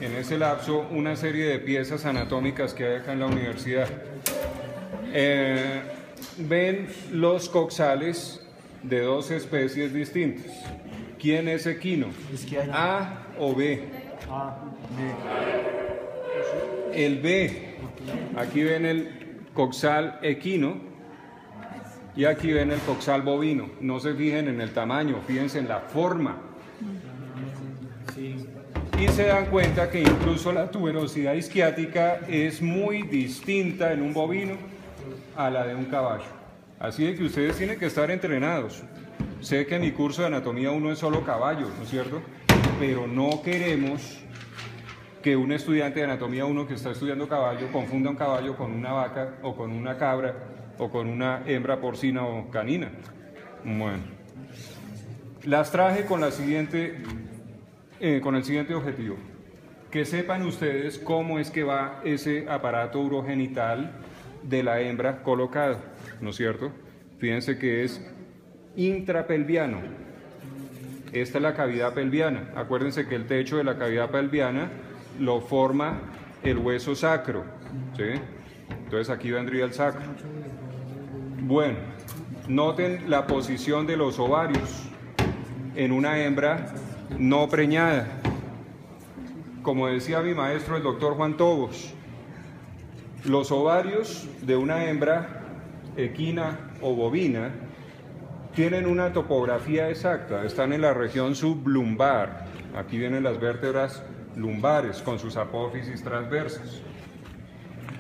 en ese lapso una serie de piezas anatómicas que hay acá en la universidad. Ven los coxales de dos especies distintas. ¿Quién es equino? ¿A o B? A, El B. Aquí ven el coxal equino y aquí ven el coxal bovino. No se fijen en el tamaño, fíjense en la forma. Y se dan cuenta que incluso la tuberosidad isquiática es muy distinta en un bovino a la de un caballo. Así de que ustedes tienen que estar entrenados. Sé que en mi curso de anatomía uno es solo caballo, ¿no es cierto? Pero no queremos que un estudiante de anatomía 1 que está estudiando caballo confunda un caballo con una vaca o con una cabra o con una hembra porcina o canina. Bueno, las traje con el siguiente objetivo: que sepan ustedes cómo es que va ese aparato urogenital de la hembra colocado, ¿no es cierto? Fíjense que es intrapelviano. Esta es la cavidad pelviana. Acuérdense que el techo de la cavidad pelviana lo forma el hueso sacro, ¿sí? Entonces aquí vendría el sacro. Bueno, noten la posición de los ovarios en una hembra no preñada. Como decía mi maestro, el doctor Juan Tobos, los ovarios de una hembra equina o bovina tienen una topografía exacta, están en la región sublumbar. Aquí vienen las vértebras lumbares con sus apófisis transversas.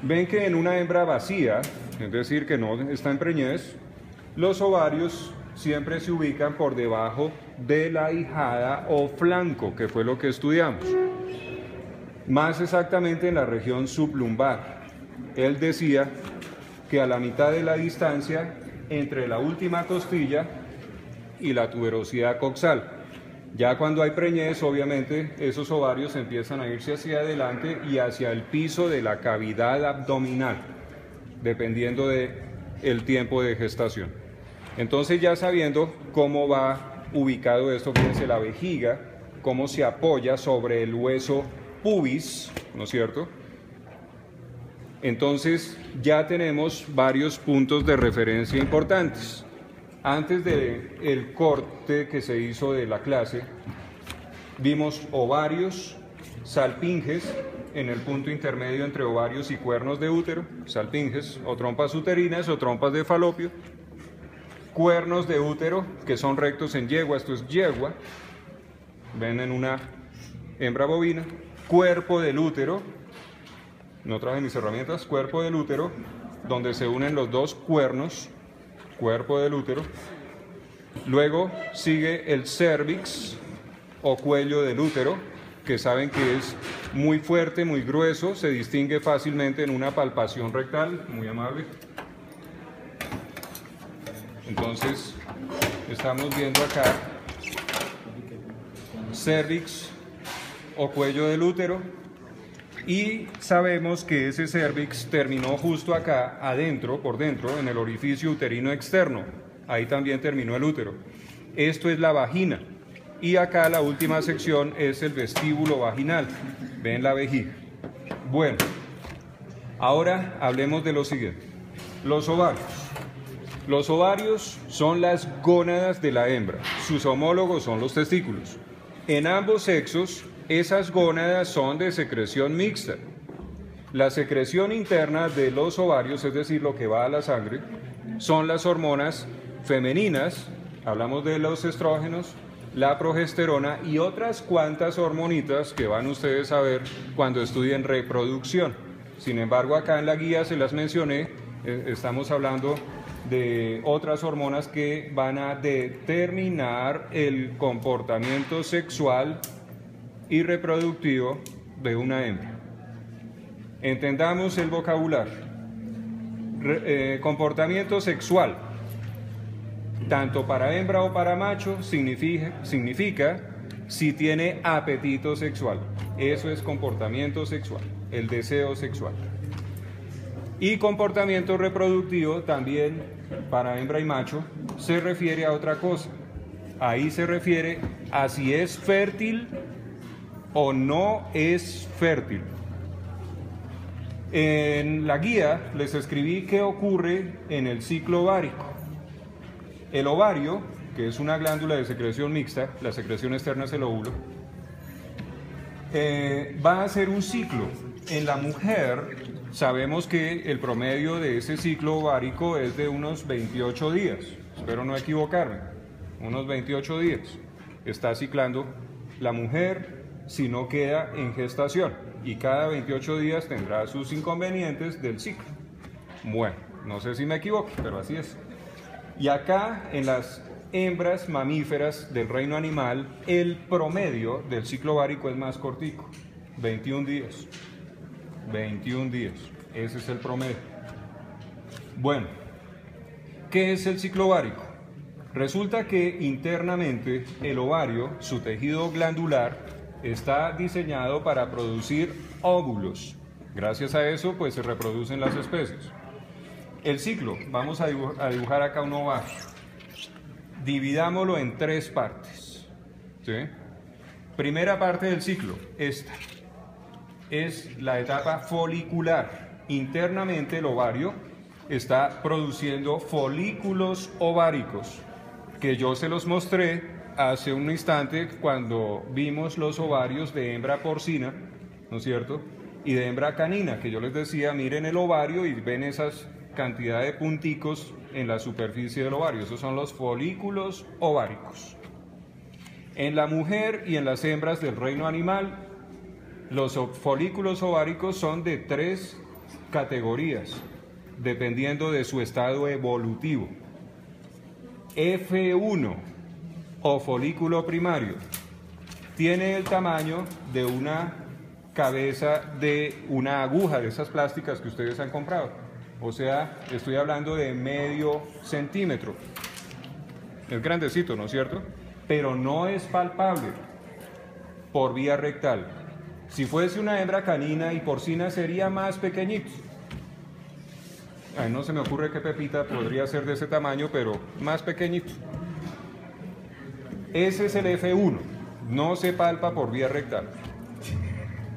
Ven que en una hembra vacía, es decir, que no está en preñez, los ovarios siempre se ubican por debajo de la ijada o flanco, que fue lo que estudiamos. Más exactamente en la región sublumbar. Él decía que a la mitad de la distancia entre la última costilla y la tuberosidad coxal. Ya cuando hay preñez, obviamente, esos ovarios empiezan a irse hacia adelante y hacia el piso de la cavidad abdominal, dependiendo del tiempo de gestación. Entonces, ya sabiendo cómo va ubicado esto, fíjense la vejiga, cómo se apoya sobre el hueso pubis, ¿no es cierto? Entonces, ya tenemos varios puntos de referencia importantes. Antes del corte que se hizo de la clase, vimos ovarios, salpinges en el punto intermedio entre ovarios y cuernos de útero, salpinges o trompas uterinas o trompas de falopio, cuernos de útero que son rectos en yegua, esto es yegua, ven en una hembra bovina, cuerpo del útero, no traje mis herramientas, cuerpo del útero, donde se unen los dos cuernos, cuerpo del útero. Luego sigue el cérvix o cuello del útero, que saben que es muy fuerte, muy grueso, se distingue fácilmente en una palpación rectal, muy amable. Entonces, estamos viendo acá cérvix o cuello del útero y sabemos que ese cérvix terminó justo acá, adentro, por dentro, en el orificio uterino externo. Ahí también terminó el útero. Esto es la vagina. Y acá la última sección es el vestíbulo vaginal. Ven la vejiga. Bueno, ahora hablemos de lo siguiente. Los ovarios. Los ovarios son las gónadas de la hembra. Sus homólogos son los testículos. En ambos sexos, esas gónadas son de secreción mixta. La secreción interna de los ovarios, es decir, lo que va a la sangre, son las hormonas femeninas, hablamos de los estrógenos, la progesterona y otras cuantas hormonitas que van ustedes a ver cuando estudien reproducción. Sin embargo, acá en la guía se las mencioné, estamos hablando de otras hormonas que van a determinar el comportamiento sexual y reproductivo de una hembra. Entendamos el vocabulario. Comportamiento sexual, tanto para hembra o para macho, significa si tiene apetito sexual. Eso es comportamiento sexual, el deseo sexual. Y comportamiento reproductivo también para hembra y macho se refiere a otra cosa. Ahí se refiere a si es fértil o no es fértil. En la guía les escribí qué ocurre en el ciclo ovárico. El ovario, que es una glándula de secreción mixta, la secreción externa es el óvulo, va a hacer un ciclo. En la mujer sabemos que el promedio de ese ciclo ovárico es de unos 28 días, espero no equivocarme, unos 28 días. Está ciclando la mujer si no queda en gestación, y cada 28 días tendrá sus inconvenientes del ciclo. Bueno, no sé si me equivoco, pero así es. Y acá en las hembras mamíferas del reino animal, el promedio del ciclo ovárico es más cortico, 21 días. 21 días, ese es el promedio. Bueno, ¿qué es el ciclo ovárico? Resulta que internamente el ovario, su tejido glandular, está diseñado para producir óvulos. Gracias a eso, pues se reproducen las especies. El ciclo, vamos a dibujar acá un ovario. Dividámoslo en 3 partes. ¿Sí? Primera parte del ciclo, esta. Es la etapa folicular. Internamente el ovario está produciendo folículos ováricos, que yo se los mostré hace un instante cuando vimos los ovarios de hembra porcina, ¿no es cierto? Y de hembra canina, que yo les decía, miren el ovario y ven esas cantidad de punticos en la superficie del ovario. Esos son los folículos ováricos. En la mujer y en las hembras del reino animal, los folículos ováricos son de 3 categorías, dependiendo de su estado evolutivo. F1, o folículo primario, tiene el tamaño de una cabeza de una aguja de esas plásticas que ustedes han comprado. O sea, estoy hablando de medio centímetro. Es grandecito, ¿no es cierto? Pero no es palpable por vía rectal. Si fuese una hembra canina y porcina sería más pequeñito. Ay, no se me ocurre qué pepita podría ser de ese tamaño, pero más pequeñito. Ese es el F1, no se palpa por vía rectal.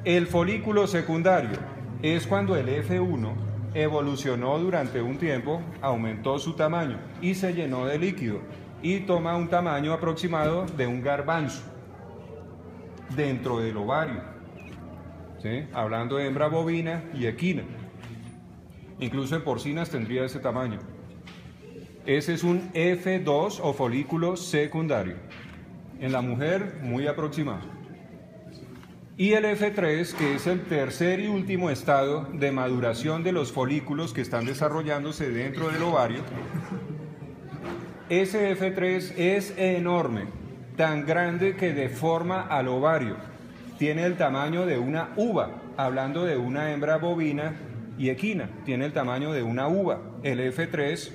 El folículo secundario es cuando el F1 evolucionó durante un tiempo, aumentó su tamaño y se llenó de líquido y toma un tamaño aproximado de un garbanzo dentro del ovario, ¿sí? Hablando de hembra bovina y equina. Incluso en porcinas tendría ese tamaño. Ese es un F2 o folículo secundario. En la mujer, muy aproximado. Y el F3, que es el tercer y último estado de maduración de los folículos que están desarrollándose dentro del ovario. Ese F3 es enorme, tan grande que deforma al ovario. Tiene el tamaño de una uva, hablando de una hembra bovina y equina, tiene el tamaño de una uva. El F3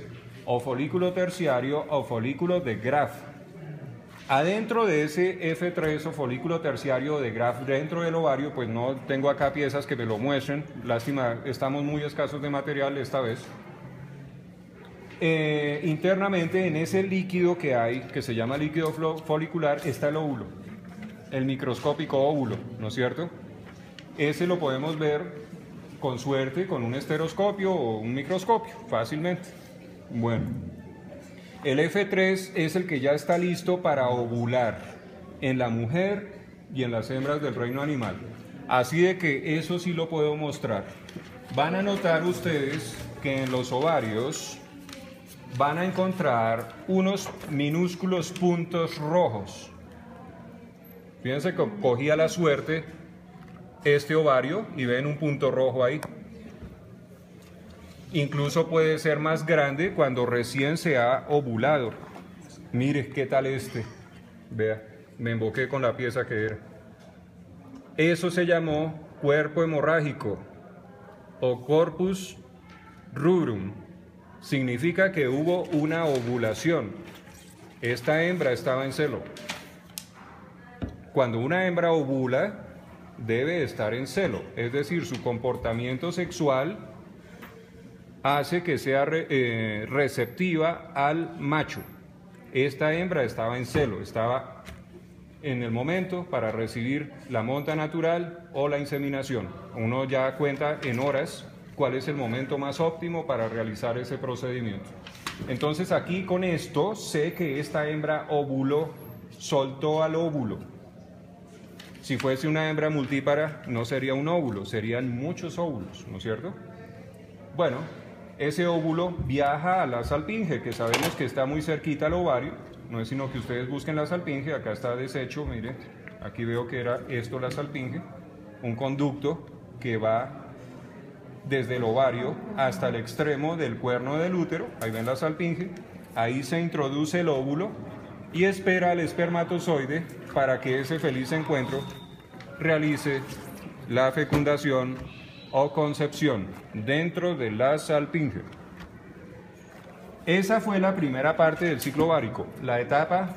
o folículo terciario o folículo de Graf. Adentro de ese F3 o folículo terciario de Graf dentro del ovario, pues no tengo acá piezas que me lo muestren, lástima, estamos muy escasos de material esta vez. Internamente en ese líquido que hay, que se llama líquido folicular, está el óvulo, el microscópico óvulo, ¿no es cierto? Ese lo podemos ver con suerte con un estereoscopio o un microscopio, fácilmente. Bueno, el F3 es el que ya está listo para ovular en la mujer y en las hembras del reino animal. Así de que eso sí lo puedo mostrar. Van a notar ustedes que en los ovarios van a encontrar unos minúsculos puntos rojos. Fíjense que cogí a la suerte este ovario y ven un punto rojo ahí. Incluso puede ser más grande cuando recién se ha ovulado. Mire qué tal este. Vea, me emboqué con la pieza que era. Eso se llamó cuerpo hemorrágico o corpus rubrum. Significa que hubo una ovulación. Esta hembra estaba en celo. Cuando una hembra ovula, debe estar en celo, es decir, su comportamiento sexual hace que sea receptiva al macho. Esta hembra estaba en celo, estaba en el momento para recibir la monta natural o la inseminación. Uno ya cuenta en horas cuál es el momento más óptimo para realizar ese procedimiento. Entonces aquí con esto sé que esta hembra óvulo soltó al óvulo. Si fuese una hembra multípara no sería un óvulo, serían muchos óvulos, ¿no es cierto? Bueno, ese óvulo viaja a la salpinge, que sabemos que está muy cerquita al ovario. No es sino que ustedes busquen la salpinge, acá está deshecho, miren, aquí veo que era esto la salpinge, un conducto que va desde el ovario hasta el extremo del cuerno del útero, ahí ven la salpinge, ahí se introduce el óvulo y espera al espermatozoide para que ese feliz encuentro realice la fecundación o concepción dentro de la salpinge. Esa fue la primera parte del ciclo ovárico, la etapa